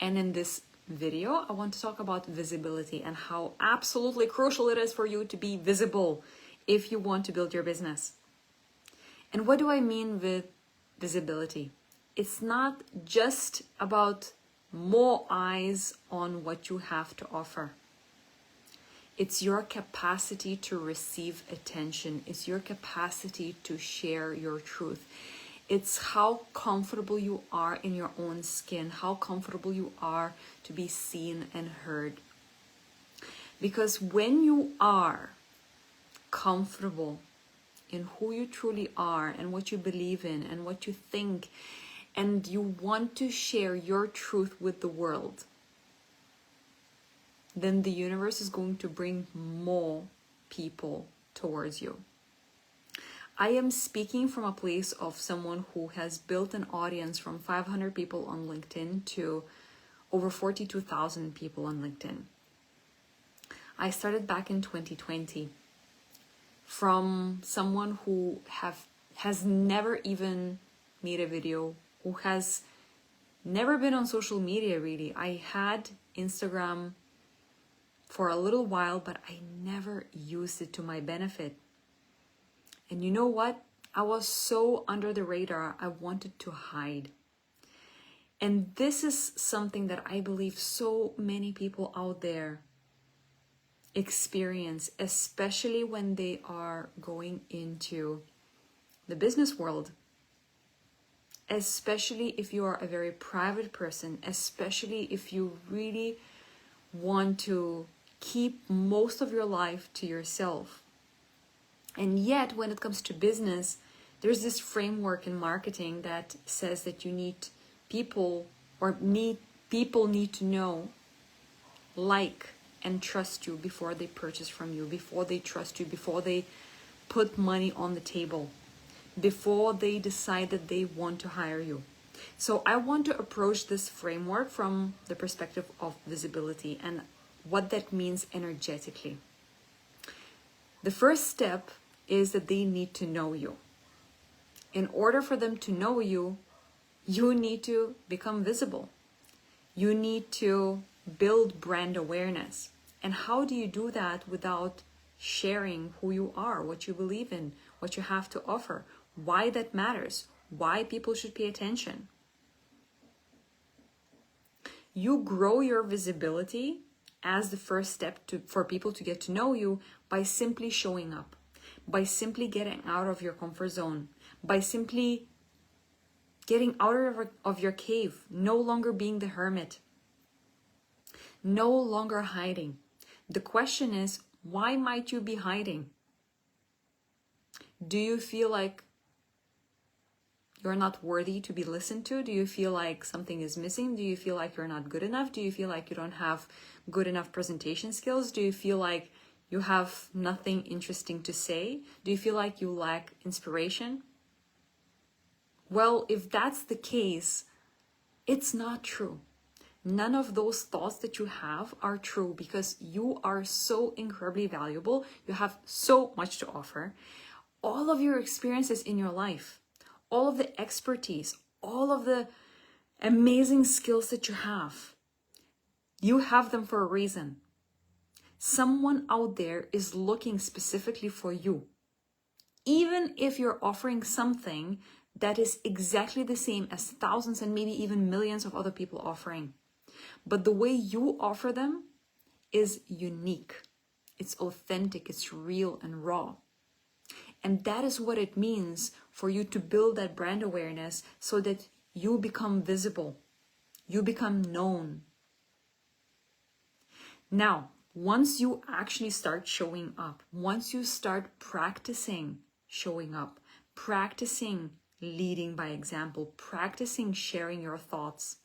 And in this video, I want to talk about visibility and how absolutely crucial it is for you to be visible if you want to build your business. And what do I mean with visibility? It's not just about more eyes on what you have to offer. It's your capacity to receive attention. It's your capacity to share your truth. It's how comfortable you are in your own skin, how comfortable you are to be seen and heard. Because when you are comfortable in who you truly are and what you believe in and what you think, and you want to share your truth with the world, then the universe is going to bring more people towards you. I am speaking from a place of someone who has built an audience from 500 people on LinkedIn to over 42,000 people on LinkedIn. I started back in 2020 from someone who has never even made a video, who has never been on social media really. I had Instagram for a little while, but I never used it to my benefit. And you know what? I was so under the radar, I wanted to hide. And this is something that I believe so many people out there experience, especially when they are going into the business world. Especially if you are a very private person, especially if you really want to keep most of your life to yourself. And yet, when it comes to business, there's this framework in marketing that says that you need people, people need to know, like, and trust you before they purchase from you, before they trust you, before they put money on the table, before they decide that they want to hire you. So I want to approach this framework from the perspective of visibility and what that means energetically. The first step is that they need to know you. In order for them to know you, you need to become visible. You need to build brand awareness. And how do you do that without sharing who you are, what you believe in, what you have to offer, why that matters, why people should pay attention? You grow your visibility as the first step for people to get to know you by simply showing up, by simply getting out of your comfort zone, by simply getting out of your cave, no longer being the hermit, no longer hiding. The question is, why might you be hiding? Do you feel like you're not worthy to be listened to? Do you feel like something is missing? Do you feel like you're not good enough? Do you feel like you don't have good enough presentation skills? Do you feel like you have nothing interesting to say? Do you feel like you lack inspiration? Well, if that's the case, it's not true. None of those thoughts that you have are true, because you are so incredibly valuable. You have so much to offer. All of your experiences in your life, all of the expertise, all of the amazing skills that you have them for a reason. Someone out there is looking specifically for you. Even if you're offering something that is exactly the same as thousands and maybe even millions of other people offering. But the way you offer them is unique. It's authentic, it's real and raw. And that is what it means for you to build that brand awareness so that you become visible, you become known. Now, once you actually start showing up, once you start practicing showing up, practicing leading by example, practicing sharing your thoughts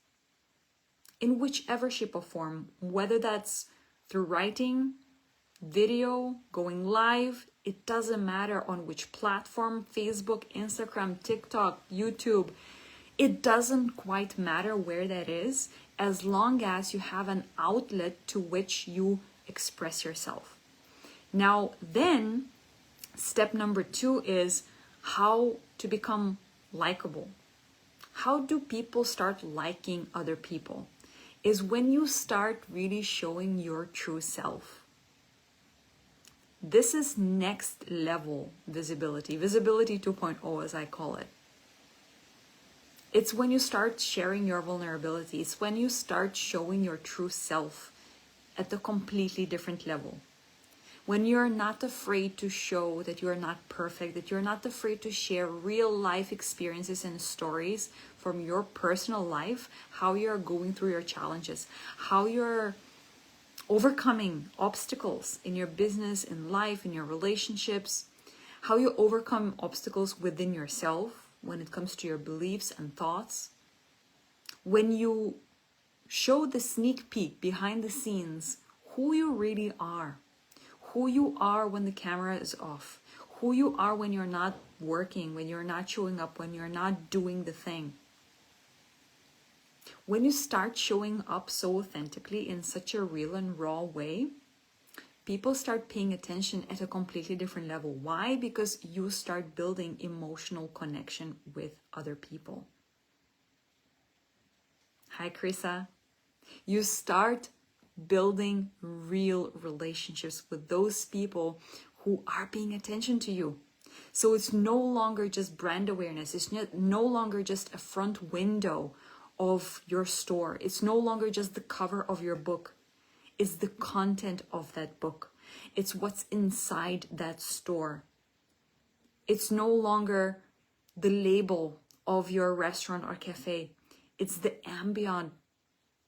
in whichever shape or form, whether that's through writing, video, going live, it doesn't matter on which platform, Facebook, Instagram, TikTok, YouTube, it doesn't quite matter where that is, as long as you have an outlet to which you express yourself. Now, then, step number 2 is how to become likable. How do people start liking other people? is when you start really showing your true self. This is next level visibility, visibility 2.0 as I call it. It's when you start sharing your vulnerability. It's when you start showing your true self at a completely different level. When you're not afraid to show that you're not perfect, that you're not afraid to share real life experiences and stories from your personal life, how you're going through your challenges, how you're overcoming obstacles in your business, in life, in your relationships, how you overcome obstacles within yourself when it comes to your beliefs and thoughts. When you show the sneak peek behind the scenes, who you really are, who you are when the camera is off, who you are when you're not working, when you're not showing up, when you're not doing the thing. When you start showing up so authentically in such a real and raw way, people start paying attention at a completely different level. Why? Because you start building emotional connection with other people. Hi, Krisa. You start building real relationships with those people who are paying attention to you. So it's no longer just brand awareness. It's no longer just a front window of your store. It's no longer just the cover of your book. It's the content of that book. It's what's inside that store. It's no longer the label of your restaurant or cafe. It's the ambient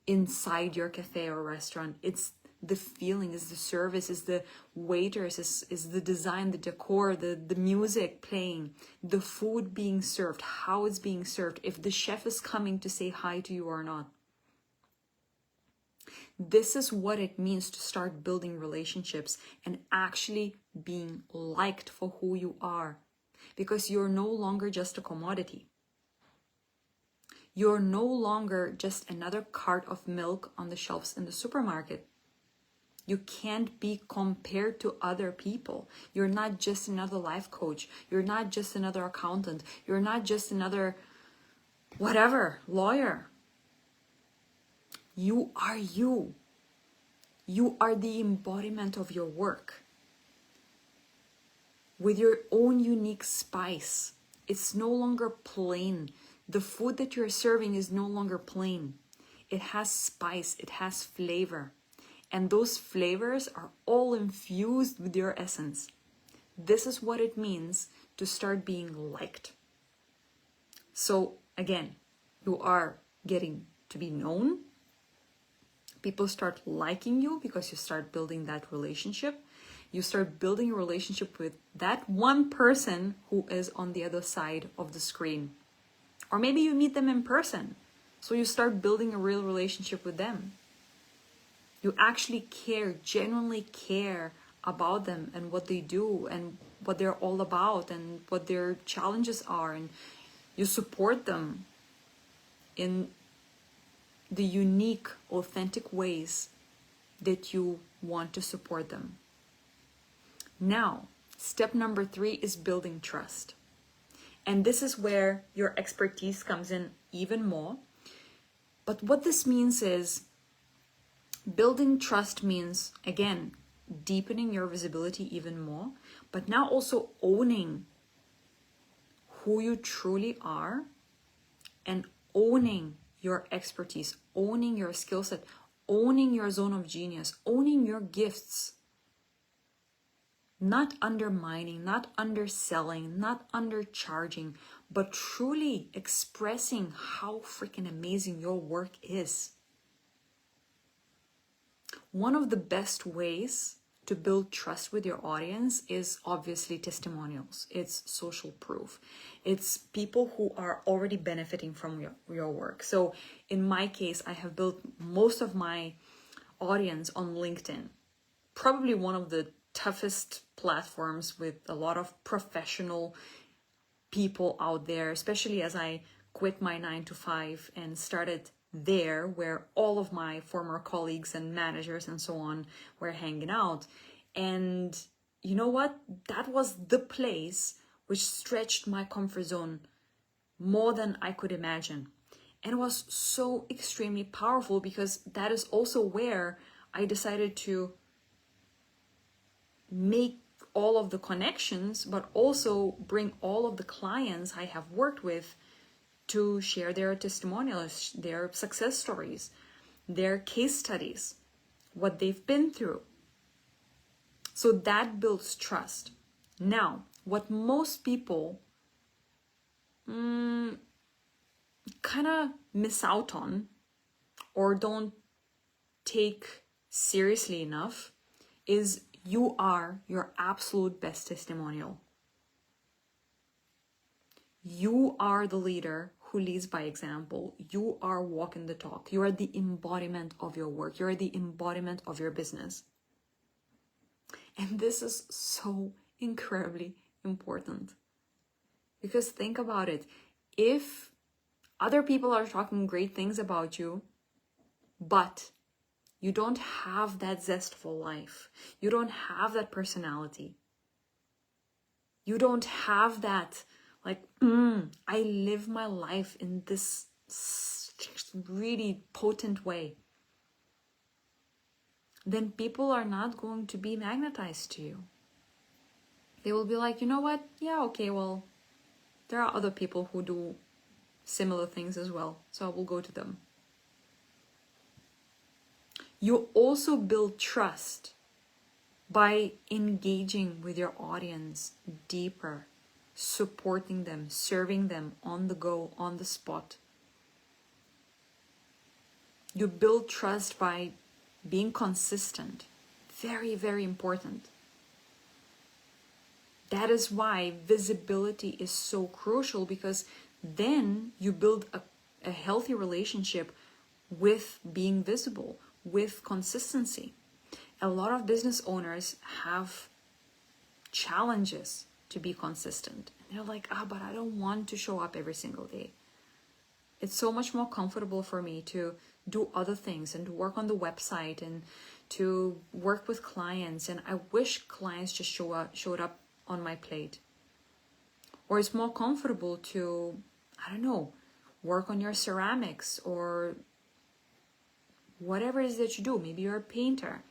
inside your cafe or restaurant. It's the feeling, is the service, is the waiters, is the design, the decor, the music playing, the food being served, how it's being served, if the chef is coming to say hi to you or not. This is what it means to start building relationships and actually being liked for who you are, because you're no longer just a commodity. You're no longer just another cart of milk on the shelves in the supermarket. You can't be compared to other people. You're not just another life coach. You're not just another accountant. You're not just another whatever, lawyer. You are you. You are the embodiment of your work with your own unique spice. It's no longer plain. The food that you're serving is no longer plain. It has spice, it has flavor. And those flavors are all infused with your essence. This is what it means to start being liked. So again, you are getting to be known. People start liking you because you start building that relationship. You start building a relationship with that one person who is on the other side of the screen. Or maybe you meet them in person. So you start building a real relationship with them. You actually care, genuinely care about them and what they do and what they're all about and what their challenges are. And you support them in the unique, authentic ways that you want to support them. Now, step number 3 is building trust. And this is where your expertise comes in even more. But what this means is building trust means, again, deepening your visibility even more, but now also owning who you truly are and owning your expertise, owning your skill set, owning your zone of genius, owning your gifts. Not undermining, not underselling, not undercharging, but truly expressing how freaking amazing your work is. One of the best ways to build trust with your audience is obviously testimonials. It's social proof. It's people who are already benefiting from your work. So in my case, I have built most of my audience on LinkedIn. Probably one of the toughest platforms with a lot of professional people out there, especially as I quit my 9-to-5 and started there where all of my former colleagues and managers and so on were hanging out. And you know what? That was the place which stretched my comfort zone more than I could imagine. And it was so extremely powerful because that is also where I decided to make all of the connections, but also bring all of the clients I have worked with to share their testimonials, their success stories, their case studies, what they've been through. So that builds trust. Now, what most people kind of miss out on or don't take seriously enough is you are your absolute best testimonial. You are the leader who leads by example. You are walking the talk. You are the embodiment of your work. You are the embodiment of your business. And this is so incredibly important. Because think about it. If other people are talking great things about you, but you don't have that zestful life, you don't have that personality, you don't have that, like, I live my life in this really potent way, then people are not going to be magnetized to you. They will be like, you know what? Yeah, okay, well, there are other people who do similar things as well, so I will go to them. You also build trust by engaging with your audience deeper, supporting them, serving them on the go, on the spot. You build trust by being consistent. Very, very important. That is why visibility is so crucial, because then you build a healthy relationship with being visible, with consistency. A lot of business owners have challenges to be consistent. And they're like, but I don't want to show up every single day. It's so much more comfortable for me to do other things and to work on the website and to work with clients. And I wish clients just showed up on my plate. Or it's more comfortable to, I don't know, work on your ceramics or whatever it is that you do. Maybe you're a painter.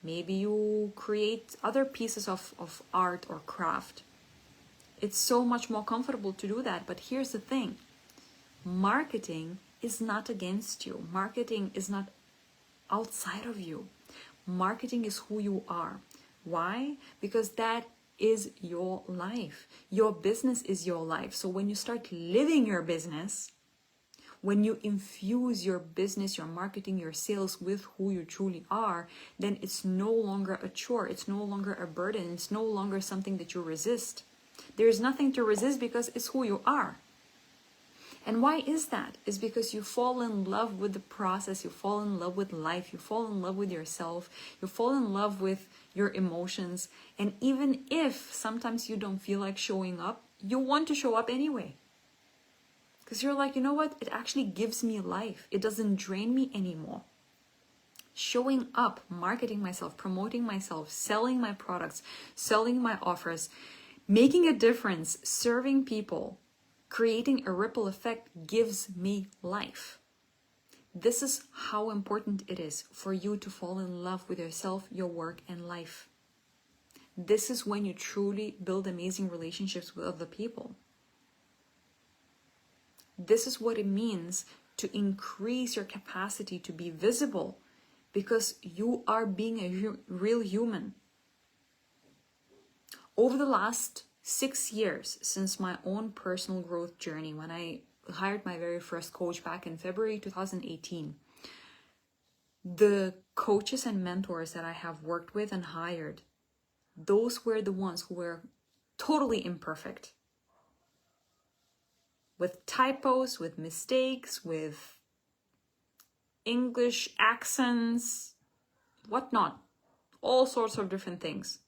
Maybe you create other pieces of art or craft. It's so much more comfortable to do that. But here's the thing. Marketing is not against you. Marketing is not outside of you. Marketing is who you are. Why? Because that is your life. Your business is your life. So when you start living your business, when you infuse your business, your marketing, your sales with who you truly are, then it's no longer a chore. It's no longer a burden. It's no longer something that you resist. There's nothing to resist because it's who you are. And why is that? It's because you fall in love with the process. You fall in love with life. You fall in love with yourself. You fall in love with your emotions. And even if sometimes you don't feel like showing up, you want to show up anyway. Because you're like, you know what? It actually gives me life. It doesn't drain me anymore. Showing up, marketing myself, promoting myself, selling my products, selling my offers, making a difference, serving people, creating a ripple effect gives me life. This is how important it is for you to fall in love with yourself, your work, and life. This is when you truly build amazing relationships with other people. This is what it means to increase your capacity to be visible, because you are being a real human. Over the last 6 years, since my own personal growth journey, when I hired my very first coach back in February 2018, the coaches and mentors that I have worked with and hired, those were the ones who were totally imperfect. With typos, with mistakes, with English accents, whatnot, all sorts of different things.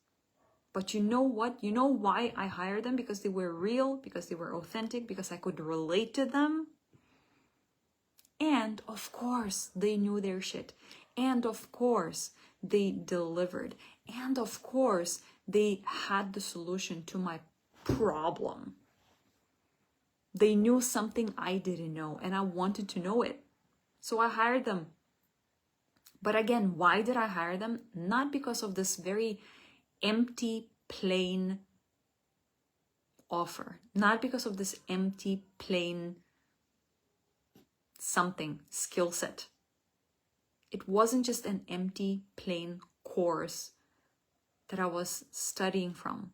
But you know what? You know why I hired them? Because they were real, because they were authentic, because I could relate to them. And of course, they knew their shit. And of course, they delivered. And of course, they had the solution to my problem. They knew something I didn't know, and I wanted to know it. So I hired them. But again, why did I hire them? Not because of this very empty, plain offer. Not because of this empty, plain something, skill set. It wasn't just an empty, plain course that I was studying from.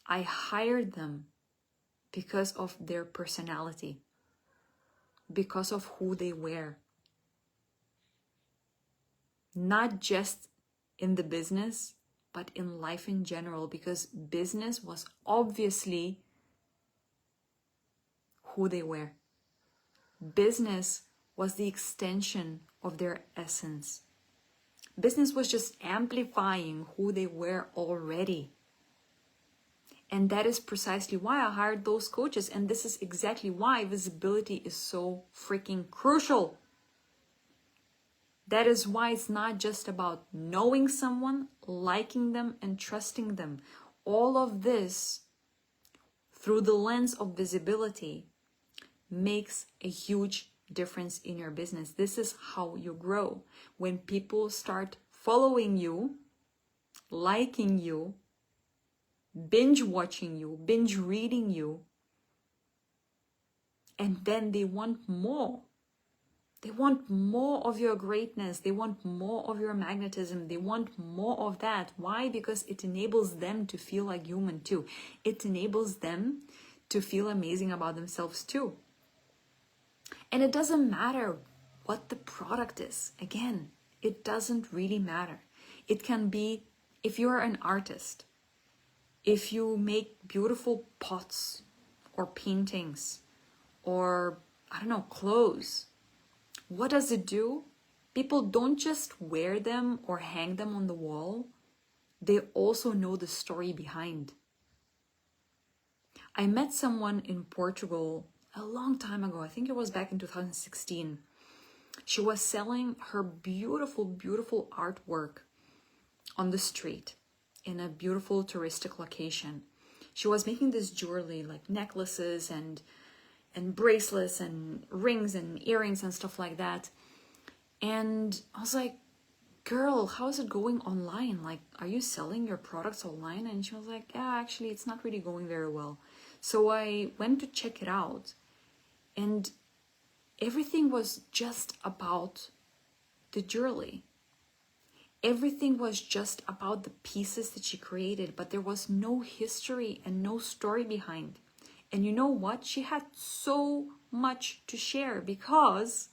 I hired them because of their personality, because of who they were. Not just in the business, but in life in general, because business was obviously who they were. Business was the extension of their essence. Business was just amplifying who they were already. And that is precisely why I hired those coaches. And this is exactly why visibility is so freaking crucial. That is why it's not just about knowing someone, liking them, and trusting them. All of this, through the lens of visibility, makes a huge difference in your business. This is how you grow. When people start following you, liking you, binge watching you, binge reading you, and then they want more. They want more of your greatness. They want more of your magnetism. They want more of that. Why? Because it enables them to feel like human too. It enables them to feel amazing about themselves too. And it doesn't matter what the product is. Again, it doesn't really matter. It can be, if you're an artist, if you make beautiful pots or paintings or, I don't know, clothes, what does it do? People don't just wear them or hang them on the wall. They also know the story behind. I met someone in Portugal a long time ago. I think it was back in 2016. She was selling her beautiful, beautiful artwork on the street in a beautiful touristic location. She was making this jewelry, like necklaces and bracelets and rings and earrings and stuff like that. And I was like, girl, how is it going online? Like, are you selling your products online? And she was like, yeah, actually, it's not really going very well. So I went to check it out, and everything was just about the jewelry. Everything was just about the pieces that she created, but there was no history and no story behind. And you know what? She had so much to share, because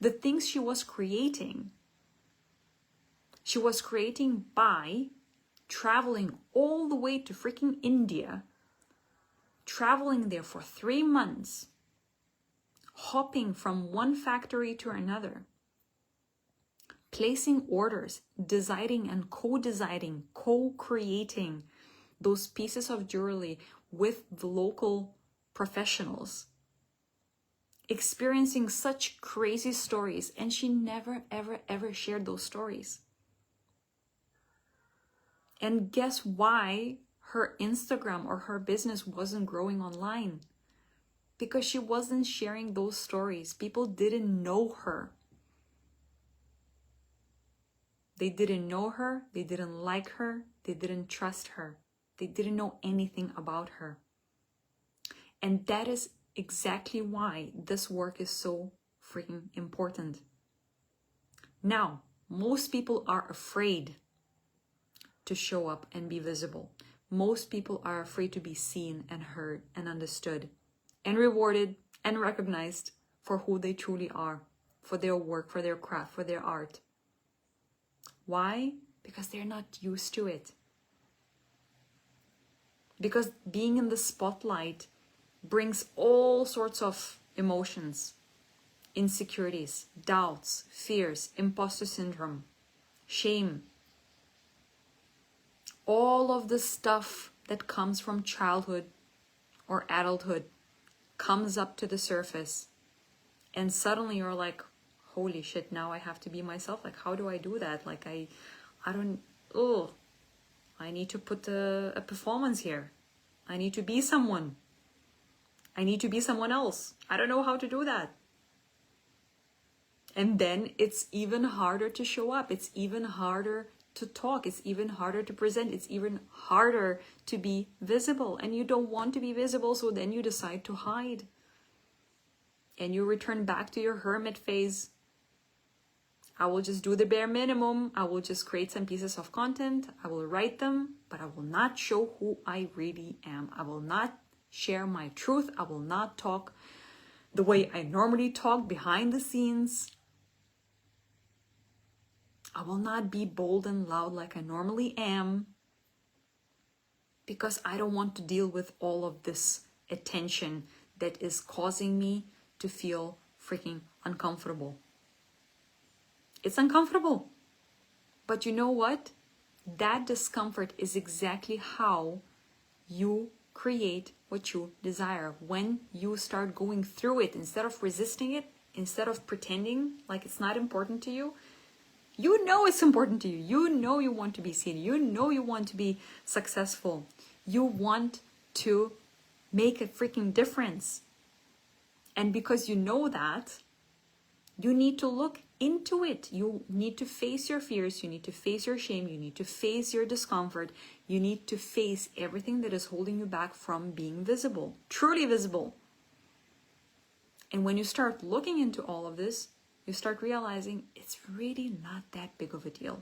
the things she was creating by traveling all the way to freaking India, traveling there for 3 months, hopping from one factory to another, placing orders, designing and co-designing, co-creating those pieces of jewelry with the local professionals, experiencing such crazy stories, and she never, ever, ever shared those stories. And guess why her Instagram or her business wasn't growing online? Because she wasn't sharing those stories. People didn't know her. They didn't know her, they didn't like her, they didn't trust her. They didn't know anything about her. And that is exactly why this work is so freaking important. Now, most people are afraid to show up and be visible. Most people are afraid to be seen and heard and understood and rewarded and recognized for who they truly are, for their work, for their craft, for their art. Why? Because they're not used to it. Because being in the spotlight brings all sorts of emotions, insecurities, doubts, fears, imposter syndrome, shame. All of the stuff that comes from childhood or adulthood comes up to the surface. And suddenly you're like, holy shit, now I have to be myself. Like, how do I do that? Like, I need to put a performance here. I need to be someone. I need to be someone else. I don't know how to do that. And then it's even harder to show up. It's even harder to talk. It's even harder to present. It's even harder to be visible. And you don't want to be visible, so then you decide to hide. And you return back to your hermit phase. I will just do the bare minimum. I will just create some pieces of content. I will write them, but I will not show who I really am. I will not share my truth. I will not talk the way I normally talk behind the scenes. I will not be bold and loud like I normally am, because I don't want to deal with all of this attention that is causing me to feel freaking uncomfortable. It's uncomfortable. But you know what? That discomfort is exactly how you create what you desire. When you start going through it, instead of resisting it, instead of pretending like it's not important to you, you know it's important to you. You know you want to be seen. You know you want to be successful. You want to make a freaking difference. And because you know that, you need to look into it. You need to face your fears. You need to face your shame. You need to face your discomfort. You need to face everything that is holding you back from being visible, truly visible. And when you start looking into all of this, you start realizing it's really not that big of a deal.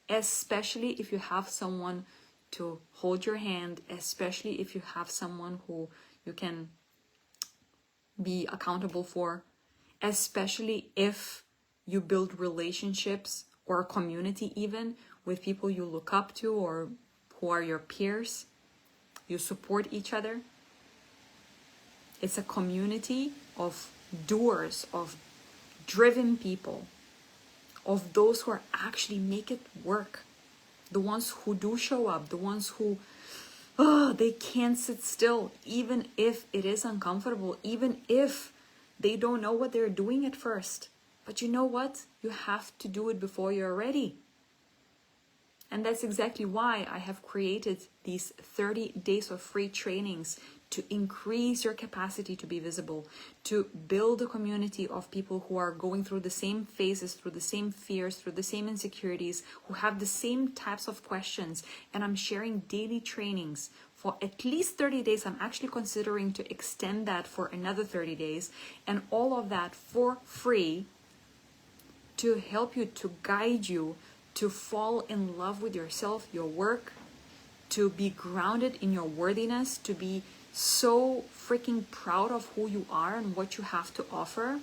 Especially if you have someone to hold your hand, especially if you have someone who you can be accountable for, especially if you build relationships or a community even with people you look up to or who are your peers. You support each other. It's a community of doers, of driven people, of those who are actually make it work, the ones who do show up, the ones who they can't sit still, even if it is uncomfortable, even if they don't know what they're doing at first. But you know what? You have to do it before you're ready. And that's exactly why I have created these 30 days of free trainings to increase your capacity to be visible, to build a community of people who are going through the same phases, through the same fears, through the same insecurities, who have the same types of questions. And I'm sharing daily trainings for at least 30 days. I'm actually considering to extend that for another 30 days. And all of that for free to help you, to guide you, to fall in love with yourself, your work, to be grounded in your worthiness, to be so freaking proud of who you are and what you have to offer,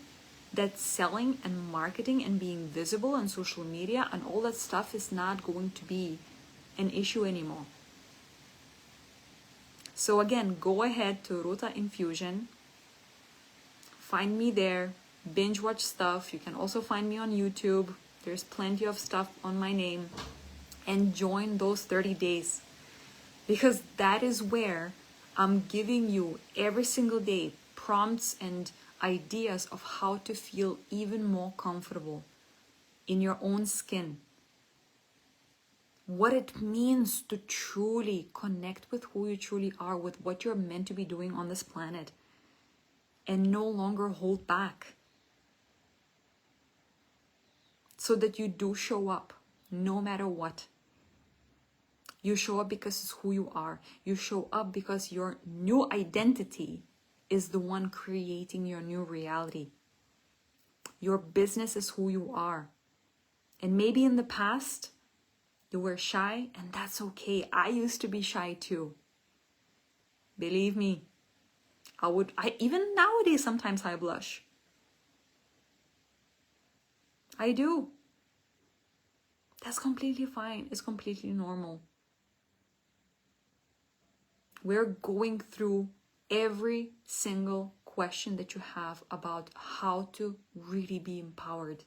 that selling and marketing and being visible on social media and all that stuff is not going to be an issue anymore. So again, go ahead to Ruta Infusion, find me there, binge watch stuff. You can also find me on YouTube. There's plenty of stuff on my name, and join those 30 days, because that is where I'm giving you every single day prompts and ideas of how to feel even more comfortable in your own skin. What it means to truly connect with who you truly are, with what you're meant to be doing on this planet, and no longer hold back. So that you do show up no matter what. You show up because it's who you are. You show up because your new identity is the one creating your new reality. Your business is who you are. And maybe in the past, you were shy, and that's okay. I used to be shy too. Believe me, even nowadays, sometimes I blush. I do. That's completely fine. It's completely normal. We're going through every single question that you have about how to really be empowered,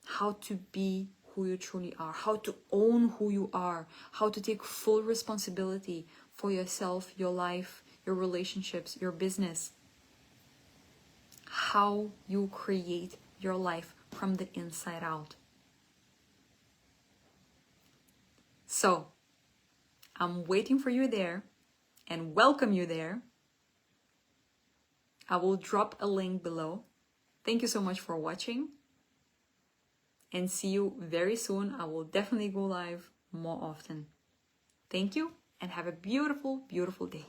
how to be who you truly are, how to own who you are, how to take full responsibility for yourself, your life, your relationships, your business, how you create your life from the inside out. So I'm waiting for you there, and welcome you there. I will drop a link below. Thank you so much for watching, and see you very soon. I will definitely go live more often. Thank you, and have a beautiful, beautiful day.